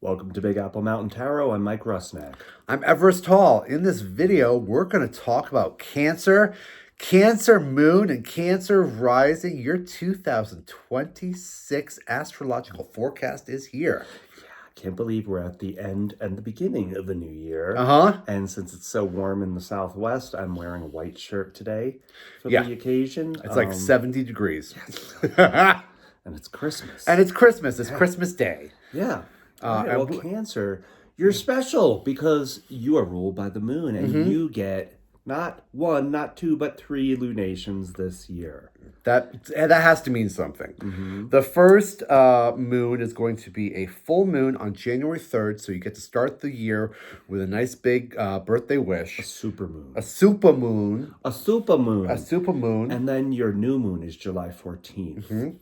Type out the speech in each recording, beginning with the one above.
Welcome to Big Apple Mountain Tarot. I'm Mike Rusnak. I'm Everest Hall. In this video, we're going to talk about Cancer, Cancer Moon, and Cancer Rising. Your 2026 astrological forecast is here. I can't believe we're at the end and the beginning of a new year. And since it's so warm in the Southwest, I'm wearing a white shirt today for the occasion. It's like 70 degrees. Yes. And it's Christmas. And it's Christmas. It's Christmas Day. Yeah. Well, Cancer, you're special because you are ruled by the moon and you get not one, not two, but 3 lunations this year. That has to mean something. The first moon is going to be a full moon on January 3rd, so you get to start the year with a nice big birthday wish. A supermoon. A supermoon. A supermoon. A supermoon. And then your new moon is July 14th.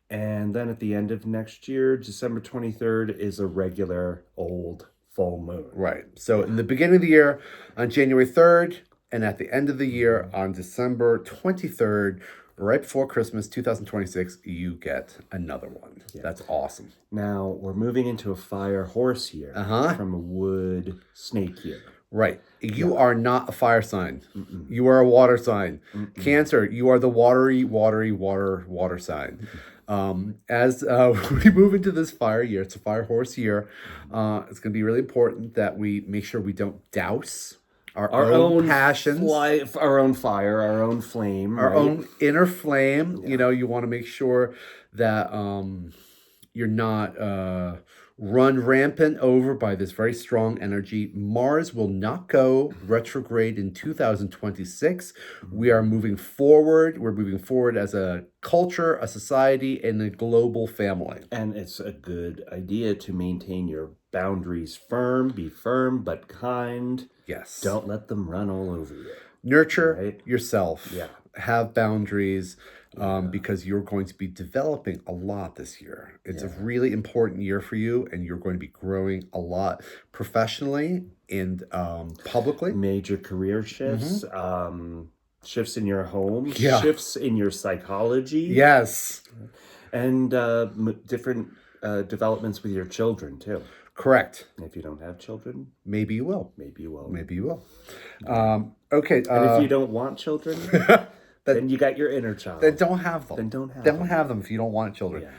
And then at the end of next year, December 23rd, is a regular old full moon. Right. So in the beginning of the year on January 3rd, and at the end of the year on December 23rd, right before Christmas 2026, you get another one. Yeah. That's awesome. Now, we're moving into a fire horse year from a wood snake year. Right. You are not a fire sign. You are a water sign. Cancer, you are the watery water sign. As we move into this fire year, it's a fire horse year. It's going to be really important that we make sure we don't douse our own passions, our own fire, our own flame, our own inner flame. Yeah. You know, you want to make sure that you're not run rampant over by this very strong energy. Mars will not go retrograde in 2026. We are moving forward. We're moving forward as a culture, a society, and a global family. And it's a good idea to maintain your boundaries firm. Be firm but kind. Yes. Don't let them run all over you. Nurture yourself. Yeah. Have boundaries. Because you're going to be developing a lot this year. It's a really important year for you, and you're going to be growing a lot professionally and publicly. Major career shifts, shifts in your home, shifts in your psychology. Yes. And different developments with your children, too. Correct. If you don't have children, maybe you will. Maybe you will. Maybe you will. Okay. And if you don't want children... then you got your inner child. Then don't have them. Then don't have them if you don't want children. Yeah.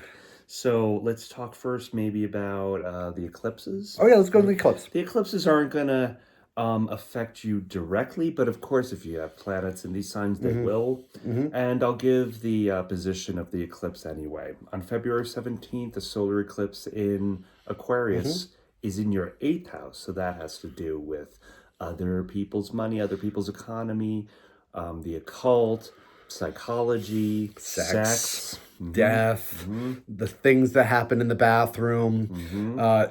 So let's talk first maybe about the eclipses. Oh, yeah, let's go to the eclipse. The eclipses aren't going to affect you directly, but of course, if you have planets in these signs, they will. And I'll give the position of the eclipse anyway. On February 17th, a solar eclipse in Aquarius is in your 8th house. So that has to do with other people's money, other people's economy, the occult, psychology, sex, death, the things that happen in the bathroom.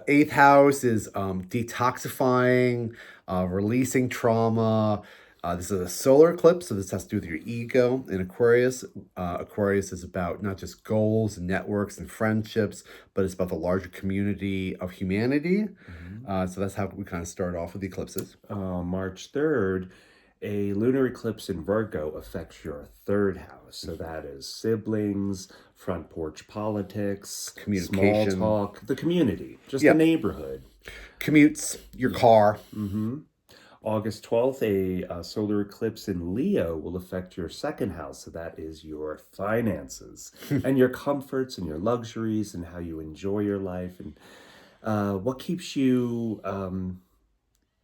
8th house is detoxifying, releasing trauma. This is a solar eclipse, so this has to do with your ego in Aquarius. Aquarius is about not just goals and networks and friendships, but it's about the larger community of humanity. So that's how we kind of start off with the eclipses. March 3rd, a lunar eclipse in Virgo affects your 3rd house. So that is siblings, front porch politics, communication, small talk, the community, just the neighborhood. Commutes, your car. August 12th, a solar eclipse in Leo will affect your 2nd house. So that is your finances and your comforts and your luxuries and how you enjoy your life and what keeps you...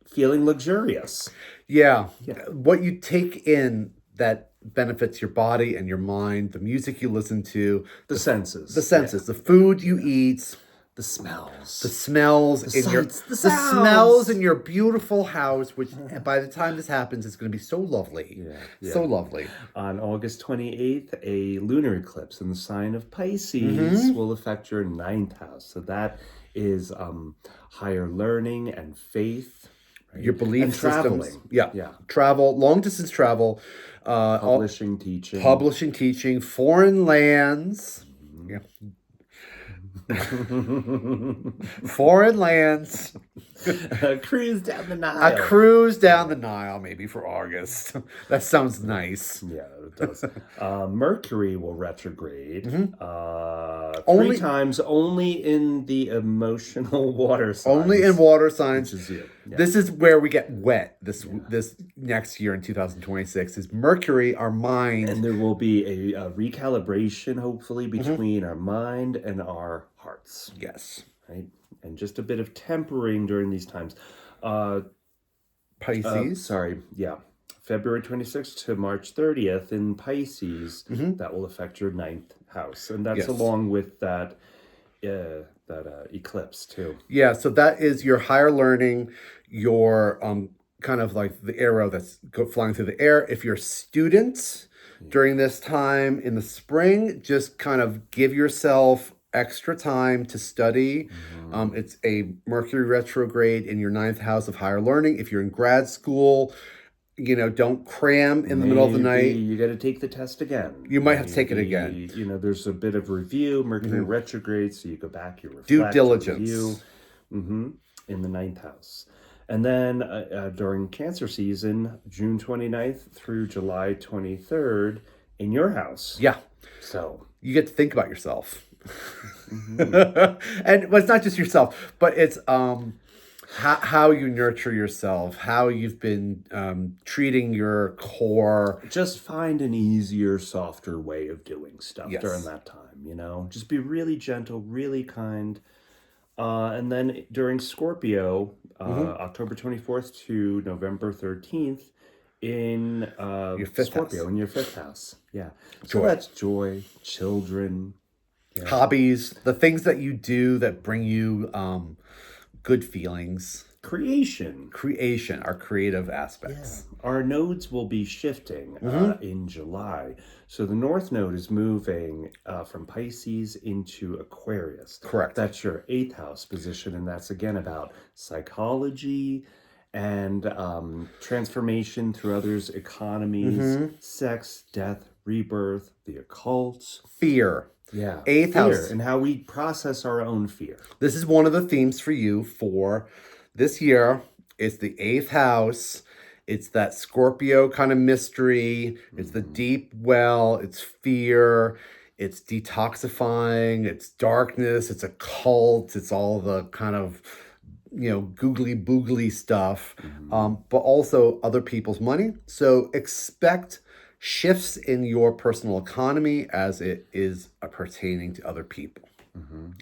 feeling luxurious. Yeah. What you take in that benefits your body and your mind, the music you listen to. The senses. The food you eat. The smells. The smells. The smells in your beautiful house, which by the time this happens, is going to be so lovely. So lovely. On August 28th, a lunar eclipse in the sign of Pisces will affect your 9th house. So that is higher learning and faith. Your belief and systems. Traveling. Travel, long distance travel. Publishing, teaching, foreign lands. Foreign lands. A cruise down the A Nile. cruise down the Nile, maybe for August. That sounds nice. Yeah, it does. Mercury will retrograde three Only times, only in the emotional water only in signs, water which signs. is you. Yeah. This is where we get wet Yeah. this next year in 2026 is Mercury, our mind. And there will be a recalibration, hopefully, between our mind and our hearts, Yes. right? And just a bit of tempering during these times. Pisces. Sorry, yeah. February 26th to March 30th in Pisces, that will affect your ninth house. And that's Yes. along with that eclipse too. Yeah, so that is your higher learning, your kind of like the arrow that's flying through the air. If you're students during this time in the spring, just kind of give yourself extra time to study. It's a Mercury retrograde in your ninth house of higher learning. If you're in grad school, don't cram in the middle of the night. You got to take the test again. You might have to take it again. There's a bit of review. Mercury retrograde, so you go back, you reflect, Due diligence. Review, in the ninth house. And then during Cancer season, June 29th through July 23rd in your house. Yeah. So you get to think about yourself. And well, it's not just yourself, but it's how you nurture yourself, how you've been treating your core. Just find an easier, softer way of doing stuff during that time, Just be really gentle, really kind. And then during Scorpio, October 24th to November 13th in Your fifth Scorpio, house. in your fifth house. Yeah. Joy. So that's joy, children. Yeah. Hobbies, the things that you do that bring you good feelings. Creation, our creative aspects. Yeah. Our nodes will be shifting in July. So the North Node is moving from Pisces into Aquarius. Correct. That's your eighth house position. And that's again about psychology and transformation through others' economies, sex, death, rebirth, the occult. Fear. Yeah. Eighth house. And how we process our own fear. This is one of the themes for you for this year. It's the eighth house. It's that Scorpio kind of mystery. It's the deep well. It's fear. It's detoxifying. It's darkness. It's occult. It's all the kind of, googly boogly stuff, but also other people's money. So expect shifts in your personal economy as it is pertaining to other people.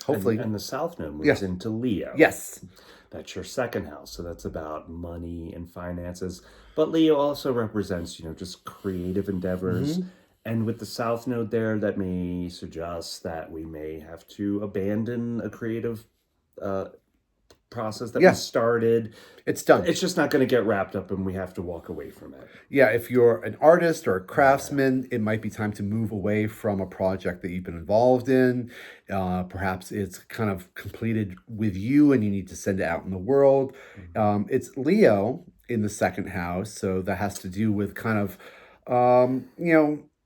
Hopefully. And the South Node moves into Leo. Yes. That's your second house. So that's about money and finances. But Leo also represents, just creative endeavors. And with the South Node there, that may suggest that we may have to abandon a creative process that we started. It's done. It's just not going to get wrapped up and we have to walk away from it. Yeah, if you're an artist or a craftsman, it might be time to move away from a project that you've been involved in. Perhaps it's kind of completed with you and you need to send it out in the world. It's Leo in the second house, so that has to do with kind of,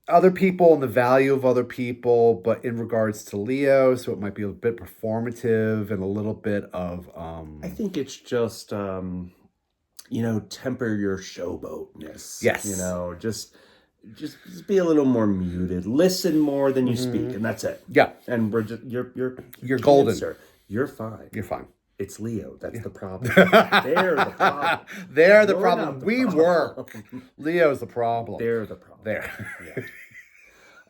other people and the value of other people, but in regards to Leo, so it might be a bit performative and a little bit of I think it's just temper your showboatness. Yes. Just be a little more muted. Listen more than you speak, and that's it. Yeah. And we're just you're golden. Answer. You're fine. You're fine. It's Leo. That's the problem. They're the problem. They're the You're problem. not the We problem. work. Leo's the problem. They're the problem. There.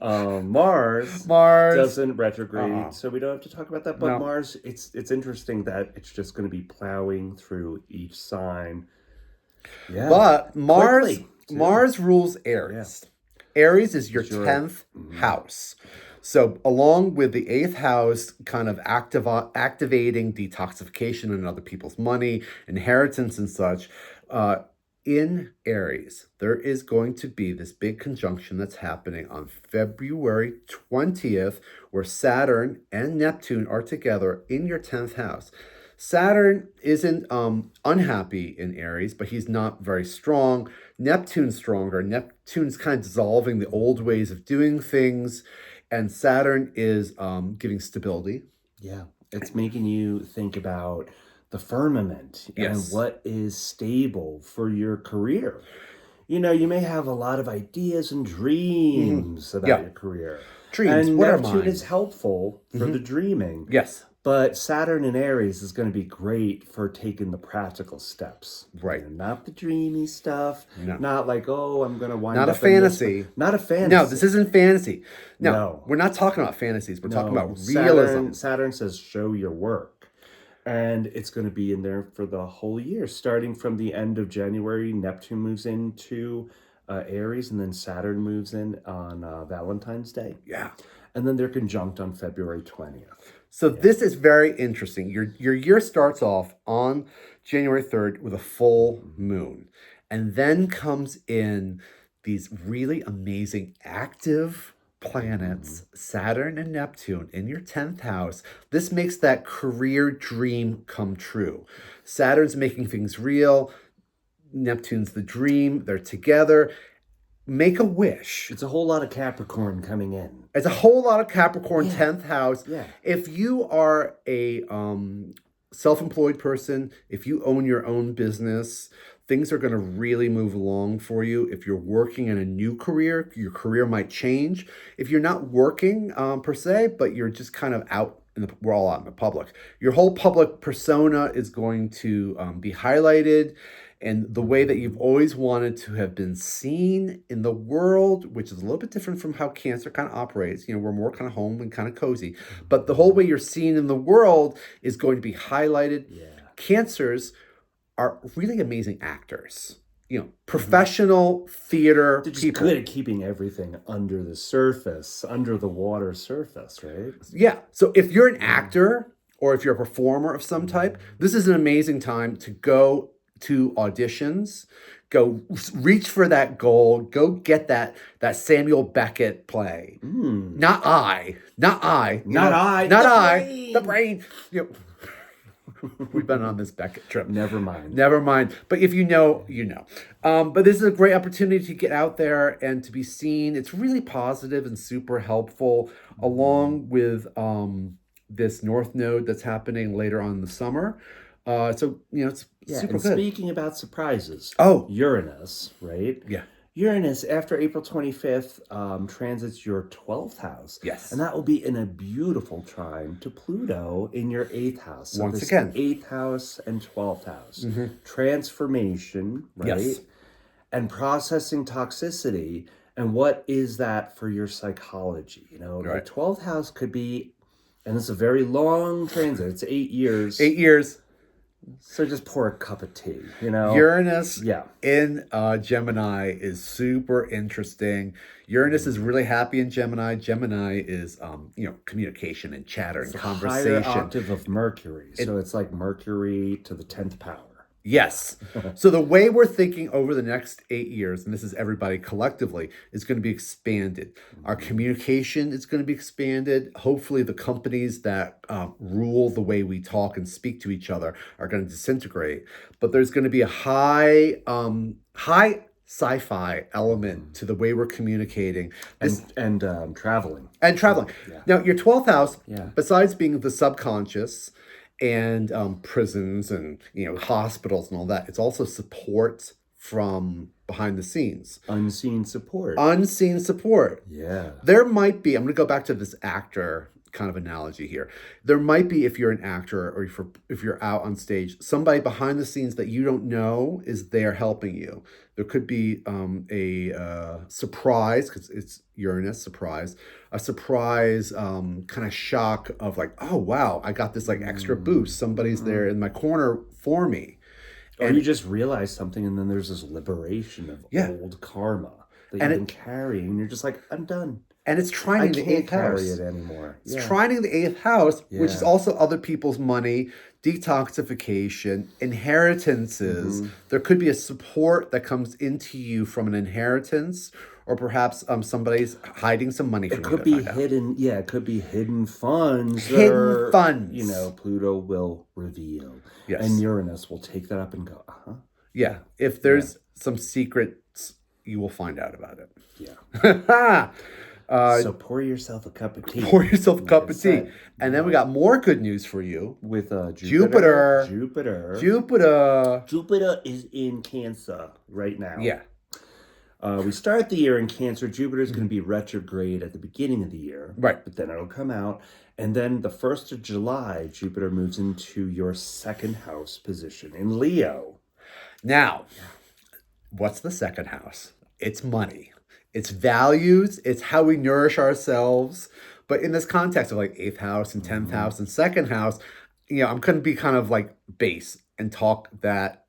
Mars Mars doesn't retrograde, so we don't have to talk about that. But Mars, it's interesting that it's just going to be plowing through each sign. Yeah, but Mars quickly, rules Aries. Yeah. Aries is your 10th house. So along with the 8th house kind of activating detoxification and other people's money, inheritance and such, in Aries, there is going to be this big conjunction that's happening on February 20th, where Saturn and Neptune are together in your 10th house. Saturn isn't unhappy in Aries, but he's not very strong. Neptune's stronger. Neptune's kind of dissolving the old ways of doing things. And Saturn is giving stability. Yeah, it's making you think about the firmament and Yes. what is stable for your career. You know, you may have a lot of ideas and dreams about Yeah. your career. Dreams. And What are Neptune mine? is helpful for the dreaming. Yes. But Saturn in Aries is going to be great for taking the practical steps. Right. You know, not the dreamy stuff. No. Not like, oh, I'm going to wind Not a up in this. fantasy. Not a fantasy. No, this isn't fantasy. No, No. we're not talking about fantasies. We're talking about Saturn, realism. Saturn says show your work. And it's going to be in there for the whole year. Starting from the end of January, Neptune moves into Aries, and then Saturn moves in on Valentine's Day. Yeah. And then they're conjunct on February 20th. So this is very interesting. Your year starts off on January 3rd with a full moon. And then comes in these really amazing active planets, Saturn and Neptune, in your 10th house. This makes that career dream come true. Saturn's making things real. Neptune's the dream. They're together. Make a wish. It's a whole lot of Capricorn coming in. It's a whole lot of Capricorn, 10th house. Yeah. If you are a self-employed person, if you own your own business, things are going to really move along for you. If you're working in a new career, your career might change. If you're not working per se, but you're just kind of out, we're all out in the public, your whole public persona is going to be highlighted. And the way that you've always wanted to have been seen in the world, which is a little bit different from how Cancer kind of operates. You know, we're more kind of home and kind of cozy. But the whole way you're seen in the world is going to be highlighted. Yeah. Cancers are really amazing actors. You know, professional theater They're just people. good at keeping everything under the surface, under the water surface, right? Yeah. So if you're an actor or if you're a performer of some type, this is an amazing time to go to auditions, go reach for that goal, go get that Samuel Beckett play. Not I. The brain. You know, we've been on this Beckett trip. Never mind. But if you know, you know. But this is a great opportunity to get out there and to be seen. It's really positive and super helpful, along with this North Node that's happening later on in the summer. So, you know, it's super and good. Speaking about surprises. Oh. Uranus, right? Yeah. Uranus, after April 25th, transits your 12th house. Yes. And that will be in a beautiful trine to Pluto in your 8th house. So Once again. 8th house and 12th house. Transformation, right? Yes. And processing toxicity. And what is that for your psychology? You know, Right. the 12th house could be, and it's a very long transit. It's 8 years. 8 years. So just pour a cup of tea, you know? Uranus Yeah. in Gemini is super interesting. Uranus is really happy in Gemini. Gemini is, you know, communication and chatter and conversation. Higher octave of Mercury. So it's like Mercury to the 10th power. Yes. So the way we're thinking over the next 8 years, and this is everybody collectively, is going to be expanded. Our communication is going to be expanded. Hopefully the companies that rule the way we talk and speak to each other are going to disintegrate. But there's going to be a high sci-fi element to the way we're communicating. And traveling. And traveling. Yeah. Now, your 12th house, Yeah. besides being the subconscious and prisons and, you know, hospitals and all that, it's also support from behind the scenes. Unseen support. Unseen support. Yeah. There might be, I'm going to go back to this actor kind of analogy here. There might be, if you're an actor or if you're out on stage, somebody behind the scenes that you don't know is there helping you. There could be a surprise, because it's Uranus, surprise, a surprise kind of shock of like, oh, wow, I got this like extra boost. Somebody's there in my corner for me. Or you just realize something and then there's this liberation of old karma that you've been carrying. And you're just like, I'm done. And it's trining the 8th house. Carry it anymore. It's trining the 8th house, which is Yeah. also other people's money, detoxification, inheritances. There could be a support that comes into you from an inheritance, or perhaps somebody's hiding some money from you. It could be hidden. Yeah, it could be hidden funds. Hidden funds. You know, Pluto will reveal. Yes. And Uranus will take that up and go, Yeah. If there's some secrets, you will find out about it. Yeah. So pour yourself a cup of tea. Pour yourself a Like cup I of tea. said, And then we got more good news for you. with Jupiter. Jupiter is in Cancer right now. Yeah. We start the year in Cancer. Jupiter is going to be retrograde at the beginning of the year. Right. But then it'll come out. And then the 1st of July, Jupiter moves into your second house position in Leo. Now, what's the second house? It's money. It's values. It's how we nourish ourselves. But in this context of like 8th house and 10th house and second house, I'm going to be kind of like base and talk that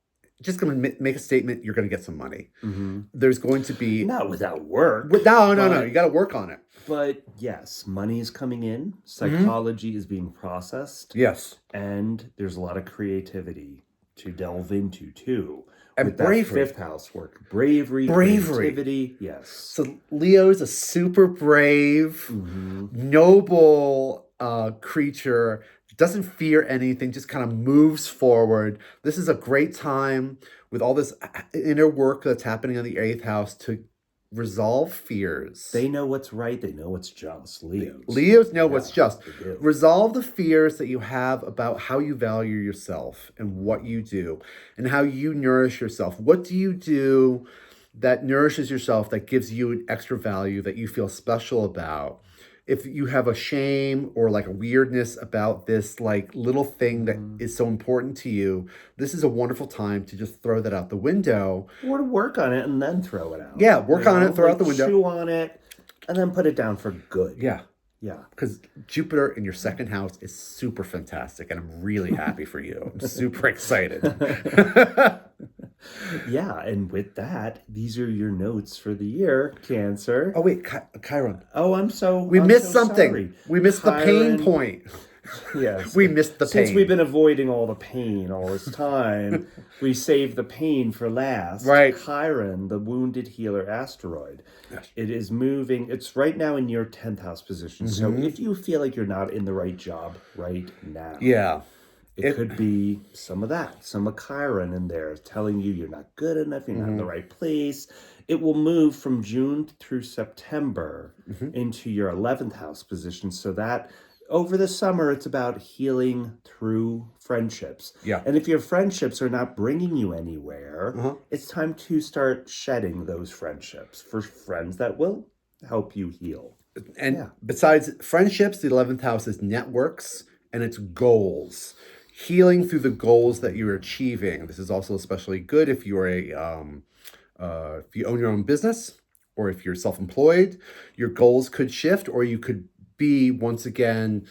just going to make a statement. You're going to get some money. There's going to be... Not without work. No. You got to work on it. But yes, money is coming in. Psychology is being processed. Yes. And there's a lot of creativity to delve into too. And with bravery. That 5th house work. Bravery. Creativity. Yes. So Leo is a super brave, noble creature. Doesn't fear anything, just kind of moves forward. This is a great time with all this inner work that's happening in the 8th house to resolve fears. They know what's right. They know what's just. Leos know what's just. Resolve the fears that you have about how you value yourself and what you do and how you nourish yourself. What do you do that nourishes yourself, that gives you an extra value, that you feel special about? If you have a shame or like a weirdness about this like little thing that is so important to you, this is a wonderful time to just throw that out the window. Or to work on it and then throw it out. Yeah, work on it, throw out the window. Chew on it and then put it down for good. Yeah. Yeah. Because Jupiter in your second house is super fantastic and I'm really happy for you. I'm super excited. Yeah, and with that, these are your notes for the year, Cancer. Oh, wait, Chiron. Oh, We missed something. Sorry. We missed the pain point. Yes. We missed the pain. Since we've been avoiding all the pain all this time, we saved the pain for last. Right. Chiron, the wounded healer asteroid. Yes. It is moving. It's right now in your 10th house position. So if you feel like you're not in the right job right now. Yeah. It could be some of that, some of Chiron in there telling you you're not good enough, you're not in the right place. It will move from June through September into your 11th house position. So that over the summer, it's about healing through friendships. Yeah. And if your friendships are not bringing you anywhere, it's time to start shedding those friendships for friends that will help you heal. And besides friendships, the 11th house is networks and it's goals. Healing through the goals that you're achieving. This is also especially good if you're if you own your own business or if you're self-employed. Your goals could shift, or you could be once again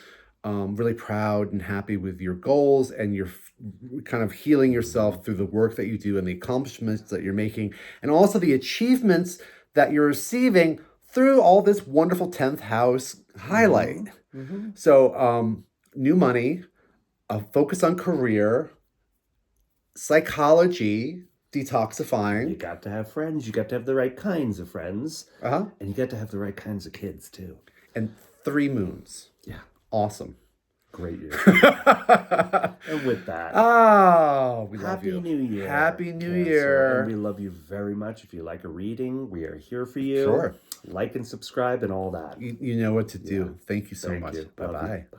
really proud and happy with your goals, and you're kind of healing yourself through the work that you do and the accomplishments that you're making, and also the achievements that you're receiving through all this wonderful 10th house highlight. So new money. Focus on career, psychology, detoxifying. You got to have friends. You got to have the right kinds of friends. And you got to have the right kinds of kids, too. And 3 moons. Yeah. Awesome. Great year. And with that. Oh, we love you. Happy New Year. Happy New Cancer. Year. And we love you very much. If you like a reading, we are here for you. Sure. Like and subscribe and all that. You know what to do. Thank you so much. You. Bye-bye. Bye.